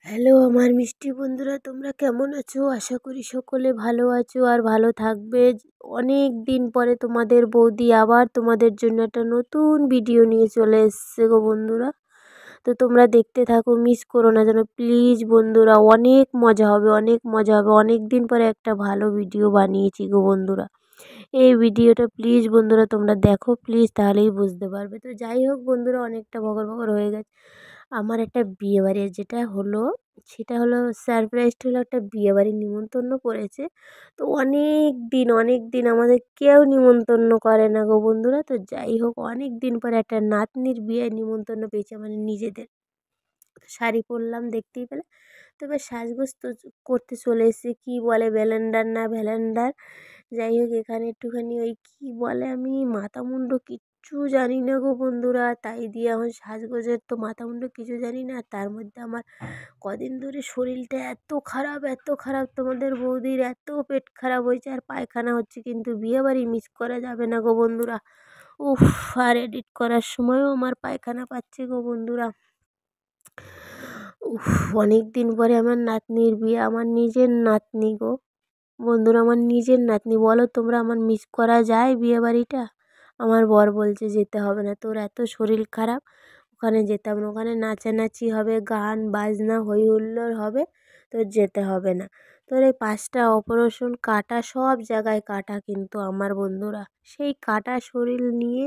Hello আমার মিষ্টি বন্ধুরা, তোমরা কেমন আছো? আশা করি সকলে ভালো আছো আর ভালো থাকবে। অনেক দিন পরে তোমাদের বৌদি আবার তোমাদের জন্য একটা নতুন ভিডিও নিয়ে চলে এসছে গো বন্ধুরা। তো তোমরা দেখতে থাকো, মিস করো না যেন প্লিজ বন্ধুরা। অনেক মজা হবে, অনেক মজা হবে। অনেক দিন পরে একটা ভালো ভিডিও বানিয়েছি গো বন্ধুরা। এই ভিডিওটা প্লিজ বন্ধুরা তোমরা দেখো প্লিজ, তাহলেই বুঝতে পারবে। তো যাই হোক বন্ধুরা, অনেকটা বকর বকর হয়ে গেছে। আমার একটা বিয়েবাড়ি যেটা হলো, সেটা হলো সারপ্রাইজড হলো, একটা বিয়েবাড়ির নিমন্ত্রণ পড়েছে। তো অনেক দিন আমাদের কেউ নিমন্ত্রণ করে না গো বন্ধুরা। তো যাই হোক, অনেক দিন পরে একটা নাতনির বিয়ের নিমন্ত্রণ পেয়েছে, মানে নিজেদের। শাড়ি পরলাম দেখতেই পেলে। তো এবার সাজগোজ তো করতে চলে এসেছি, কী বলে ভ্যালেন্ডার না ভ্যালেন্ডার, যাই হোক এখানে একটুখানি ওই কী বলে, আমি মাথা মুন্ডু কিচ্ছু জানি না গো বন্ধুরা। তাই দিয়ে আমার সাজগোজের তো মাথা মুন্ডু কিছু জানি না। তার মধ্যে আমার কদিন ধরে শরীরটা এত খারাপ এত খারাপ, তোমাদের বৌদির এত পেট খারাপ হয়েছে আর পায়খানা হচ্ছে, কিন্তু বিয়েবাড়ি মিস করা যাবে না গো বন্ধুরা। উফ, আর এডিট করার সময়ও আমার পায়খানা পাচ্ছে গো বন্ধুরা। উফ, অনেক দিন পরে আমার নাতনির বিয়ে, আমার নিজের নাতনি গো বন্ধুরা, আমার নিজের নাতনি। বলো তোমরা, আমার মিস করা যায় বিয়েবাড়িটা? আমার বর বলছে যেতে হবে না, তোর এত শরীর খারাপ, ওখানে যেতাম না, ওখানে নাচানাচি হবে, গান বাজনা হই হুল্লোড় হবে, তোর যেতে হবে না। তোর এই 5টা অপারেশন, কাটা, সব জায়গায় কাটা, কিন্তু আমার বন্ধুরা সেই কাটা শরীর নিয়ে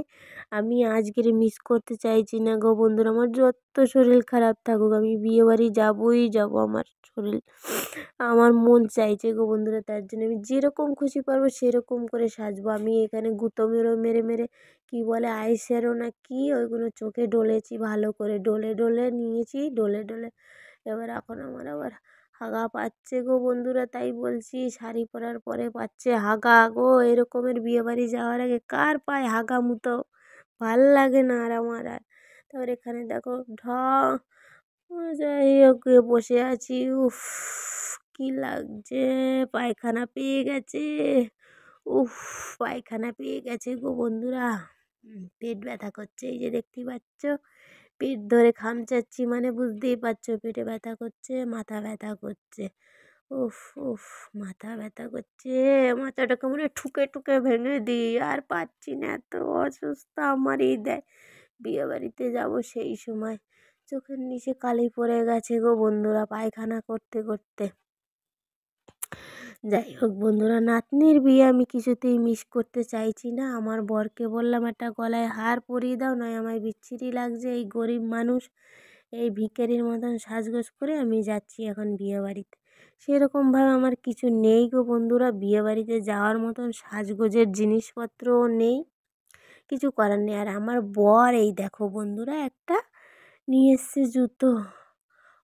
আমি আজকের মিস করতে চাইছি না গো বন্ধুরা। আমার যত শরীর খারাপ থাকুক, আমি বিয়েবাড়ি যাবই যাব। আমার শরীর, আমার মন চাইছে গো বন্ধুরা, তার জন্য আমি যেরকম খুশি পারবো সেরকম করে সাজবো। আমি এখানে গুঁতো মেরে মেরে কী বলে আইশ্যাডো না কি, ওইগুলো চোখে ডলেছি ভালো করে, ডলে ডলে নিয়েছি, ডলে ডলে। এবার এখন আমার আবার হাগা পাচ্ছে গো বন্ধুরা, তাই বলছি শাড়ি পরার পরে পাচ্ছে হাগা গো। এরকমের বিয়েবাড়ি যাওয়ার আগে কার পায় হাগা মুতো, ভাল লাগে না আর আমার আর। তারপর এখানে দেখো যাই হোক বসে আছি। উফ, কি লাগছে, পায়খানা পেয়ে গেছে। উফ, পায়খানা পেয়ে গেছে গো বন্ধুরা। পেট ব্যথা করছে, এই যে দেখতেই পাচ্ছ। পেট ধরে খামচাচ্ছি, মানে বুঝতেই পারছো, পেটে ব্যথা করছে, মাথা ব্যথা করছে। উফ উফ, মাথা ব্যথা করছে, মাথাটাকে মনে হয় ঠুকে ঠুকে ভেঙে দিই, আর পাচ্ছি না, এত অসুস্থ আমারই দেয়। বিয়েবাড়িতে যাব সেই সময় চোখের নিচে কালি পড়ে গেছে গো বন্ধুরা, পায়খানা করতে করতে। যাই হোক বন্ধুরা, নাতনির বিয়ে আমি কিছুতেই মিস করতে চাইছি না। আমার বরকে বললাম একটা গলায় হার পরিয়ে দাও, নয় আমায় বিচ্ছিরি লাগছে। এই গরিব মানুষ এই ভিখারির মতন সাজগোজ করে আমি যাচ্ছি এখন বিয়েবাড়িতে। সেরকমভাবে আমার কিছু নেই গো বন্ধুরা, বিয়েবাড়িতে যাওয়ার মতন সাজগোজের জিনিসপত্রও নেই, কিছু করার নেই। আর আমার বর এই দেখো বন্ধুরা, একটা নিয়ে এসছে জুতো।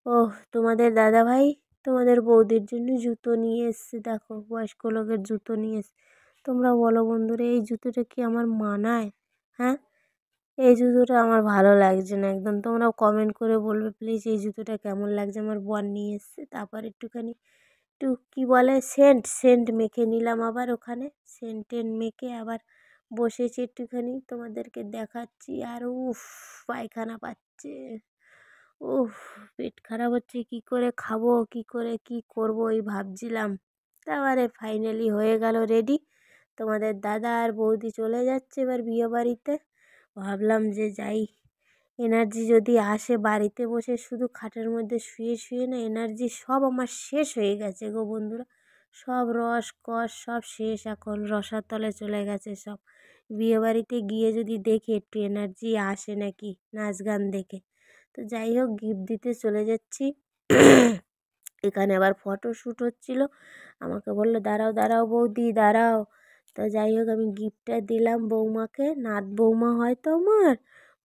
ওহ, তোমাদের দাদাভাই তোমাদের বৌদির জন্য জুতো নিয়ে এসছে, দেখো বয়স্ক লোকের জুতো নিয়ে এসছে। তোমরা বলো বন্ধুরা, এই জুতোটা কি আমার মানায়? হ্যাঁ, এই জুতোটা আমার ভালো লাগছে না একদম। তোমরাও কমেন্ট করে বলবে প্লিজ, এই জুতোটা কেমন লাগছে। আমার বর নিয়ে এসছে। তারপর একটুখানি একটু কী বলে সেন্ট সেন্ট মেখে নিলাম, আবার ওখানে সেন্ট টেন্ট মেখে আবার বসেছি একটুখানি, তোমাদেরকে দেখাচ্ছি। আর উফ, পায়খানা পাচ্ছে। উফ, পেট খারাপ হচ্ছে, কী করে খাবো, কী করে কী করবো এই ভাবছিলাম। তারপরে ফাইনালি হয়ে গেল রেডি। তোমাদের দাদা আর বৌদি চলে যাচ্ছে এবার বিয়েবাড়িতে। ভাবলাম যে যাই, এনার্জি যদি আসে, বাড়িতে বসে শুধু খাটের মধ্যে শুয়ে শুয়ে না এনার্জি সব আমার শেষ হয়ে গেছে গো বন্ধুরা। সব রস কস সব শেষ, এখন রসাতলে চলে গেছে সব। বিয়েবাড়িতে গিয়ে যদি দেখি একটু এনার্জি আসে নাকি নাচ গান দেখে। তো যাই হোক, গিফট দিতে চলে যাচ্ছি। এখানে আবার ফটোশ্যুট হচ্ছিল, আমাকে বললো দাঁড়াও দাঁড়াও বৌদি দাঁড়াও। তো যাই হোক, আমি গিফটটা দিলাম বৌমাকে, নাত বৌমা হয়তো আমার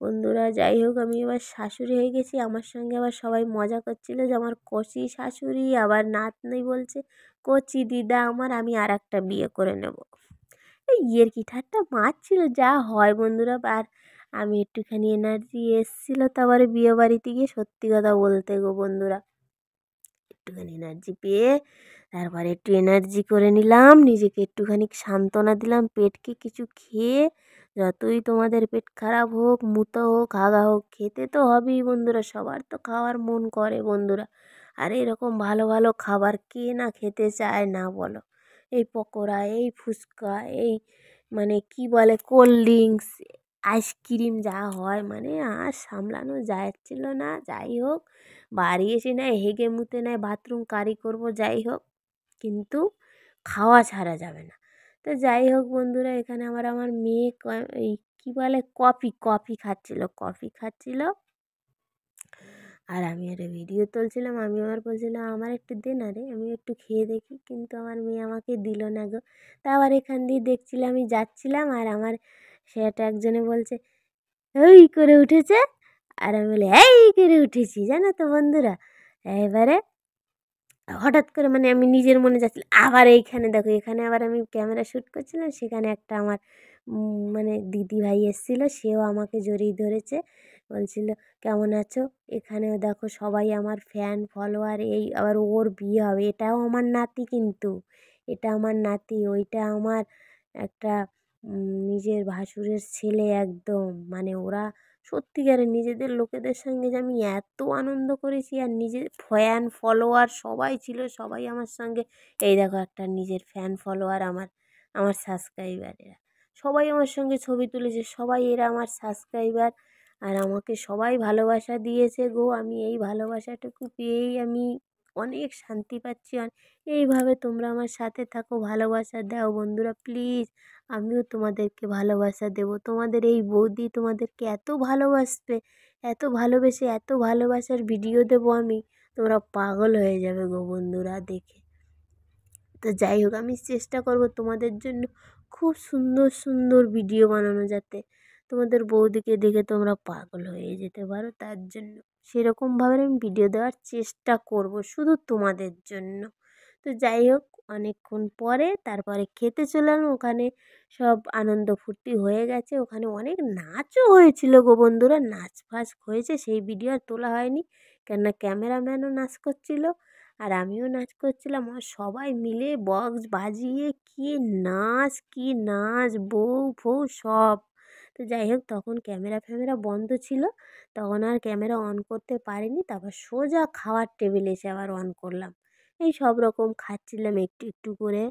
বন্ধুরা। যাই হোক, আমি এবার শাশুড়ি হয়ে গেছি। আমার সঙ্গে আবার সবাই মজা করছিল যে আমার কচি শাশুড়ি, আবার নাতনি বলছে কচি দিদা আমার, আমি আর একটা বিয়ে করে নেব। এই কি ঠাট্টা মারছিল, যা হয় বন্ধুরা। আর আমি একটুখানি এনার্জি এসেছিলো, তারপরে বিয়ে বাড়িতে গিয়ে সত্যি কথা বলতে গো বন্ধুরা, একটুখানি এনার্জি পেয়ে তারপরে একটু এনার্জি করে নিলাম, নিজেকে একটুখানি সান্ত্বনা দিলাম, পেটকে কিছু খেয়ে। যতই তোমাদের পেট খারাপ হোক, মুতো হোক, হাগা হোক, খেতে তো হবেই বন্ধুরা, সবার তো খাওয়ার মন করে বন্ধুরা। আর এরকম ভালো ভালো খাবার কে না খেতে চায় না বলো? এই পকোড়া, এই ফুচকা, এই মানে কি বলে কোল্ড ড্রিঙ্কস, আইসক্রিম যা হয় মানে আর সামলানো যাচ্ছিল না। যাই হোক, বাড়ি এসে নেয় হেগে মুতে নেয় বাথরুম কারি করবো, যাই হোক, কিন্তু খাওয়া ছাড়া যাবে না। তো যাই হোক বন্ধুরা, এখানে আমার মেয়ে এই কী বলে কফি খাচ্ছিল। আর আমি একটা ভিডিও তুলছিলাম, আমি আমার বলছিলাম আমার একটু দে না রে, আমি একটু খেয়ে দেখি, কিন্তু আমার মেয়ে আমাকে দিল না গো। তা আবার এখান দিয়ে দেখছিলাম, আমি যাচ্ছিলাম আর আমার সেটা একজনে বলছে ওই করে উঠেছে, আর আমি বলি এই করে উঠেছি, জানো তো বন্ধুরা। এবারে হঠাৎ করে মানে আমি নিজের মনে যাচ্ছিলাম, আবার এইখানে দেখো, এখানে আবার আমি ক্যামেরা শ্যুট করছিলাম, সেখানে একটা আমার মানে দিদি ভাই এসেছিলো, সেও আমাকে জড়িয়ে ধরেছে, বলছিল কেমন আছো। এখানেও দেখো সবাই আমার ফ্যান ফলোয়ার, এই আবার ওর বিয়ে হবে, এটাও আমার নাতি, কিন্তু এটা আমার নাতি, ওইটা আমার একটা নিজের ভাসুরের ছেলে একদম। মানে ওরা সত্যিকারের নিজেদের লোকেদের সঙ্গে যে আমি এত আনন্দ করেছি, আর নিজের ফ্যান ফলোয়ার সবাই ছিল, সবাই আমার সঙ্গে। এই দেখো একটা নিজের ফ্যান ফলোয়ার আমার সাবস্ক্রাইবারেরা সবাই আমার সঙ্গে ছবি তুলেছে, সবাই এরা আমার সাবস্ক্রাইবার। আর আমাকে সবাই ভালোবাসা দিয়েছে গো, আমি এই ভালোবাসাটুকু পেয়েই আমি অনেক শান্তি পাচ্ছি। এইভাবে তোমরা আমার সাথে থাকো, ভালোবাসা দাও বন্ধুরা প্লিজ, আমিও তোমাদেরকে ভালোবাসা দেবো। তোমাদের এই বৌদি তোমাদেরকে এত ভালোবাসবে, এত ভালোবেসে এত ভালোবাসার ভিডিও দেবো আমি, তোমরা পাগল হয়ে যাবে গো বন্ধুরা দেখে। তো যাই হোক, আমি চেষ্টা করব তোমাদের জন্য খুব সুন্দর সুন্দর ভিডিও বানানো, যাতে তোমাদের বৌদিকে দেখে তোমরা পাগল হয়ে যেতে পারো। তার জন্য সেরকমভাবে আমি ভিডিও দেওয়ার চেষ্টা করব শুধু তোমাদের জন্য। তো যাই হোক, অনেকক্ষণ পরে তারপরে খেতে চললাম। ওখানে সব আনন্দ ফুর্তি হয়ে গেছে, ওখানে অনেক নাচও হয়েছিল গো বন্ধুরা, নাচ ফাচ হয়েছে, সেই ভিডিও আর তোলা হয়নি, কেননা ক্যামেরাম্যানও নাচ করছিল আর আমিও নাচ করছিলাম। আর সবাই মিলে বক্স বাজিয়ে কি নাচ বউ ফউ সব। তো যাই হোক, তখন ক্যামেরা ফ্যামেরা বন্ধ ছিল, তখন আর ক্যামেরা অন করতে পারিনি। তারপর সোজা খাওয়ার টেবিলে এসে আবার অন করলাম। এই সব রকম খাচ্ছিলাম একটু একটু করে।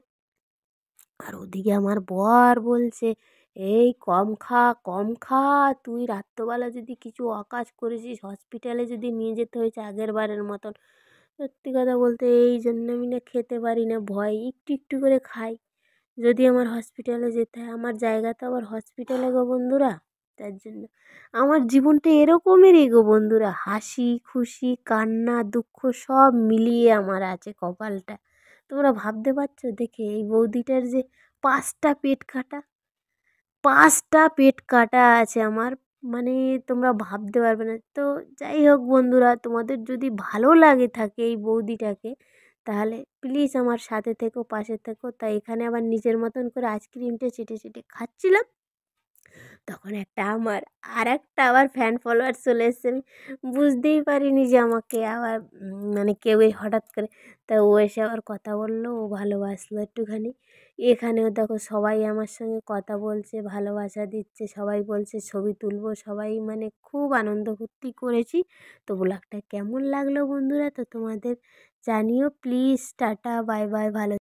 আর ওদিকে আমার বর বলছে এই কম খা কম খা, তুই রাত্রবেলা যদি কিছু অকাজ করেছিস, হসপিটালে যদি নিয়ে যেতে হয়েছে আগের বারের মতন। সত্যি কথা বলতে এই জন্য আমি না খেতে পারি না, ভয়, একটু একটু করে খাই। যদি আমার হসপিটালে যেতে হয়, আমার জায়গা তো আবার হসপিটালে গো বন্ধুরা। তার জন্য আমার জীবনটা এরকমেরই গো বন্ধুরা, হাসি খুশি কান্না দুঃখ সব মিলিয়ে আমার আছে কপালটা। তোমরা ভাবতে পারছো দেখে এই বৌদিটার যে 5টা পেট কাটা আছে আমার, মানে তোমরা ভাবতে পারবে না। তো যাই হোক বন্ধুরা, তোমাদের যদি ভালো লাগে থাকে এই বৌদিটাকে, তাহলে প্লিজ আমার সাথে থেকো, পাশে থেকো। তাই এখানে আবার নিজের মতন করে আইসক্রিমটা চেটে চেটে খাচ্ছিলাম, তখন একটা আবার ফ্যান ফলোয়ার চলে এসছে। আমি বুঝতেই পারিনি যে আমাকে আবার মানে কেউ হঠাৎ করে, তা ও এসে আবার কথা বললো, ও ভালোবাসলো একটুখানি। এখানেও দেখো সবাই আমার সঙ্গে কথা বলছে, ভালোবাসা দিচ্ছে, সবাই বলছে ছবি তুলবো, সবাই মানে খুব আনন্দ ফুর্তি করেছি। তো ব্লগটা কেমন লাগলো বন্ধুরা, তো তোমাদের জানিও প্লিজ। টাটা বাই বাই, ভালো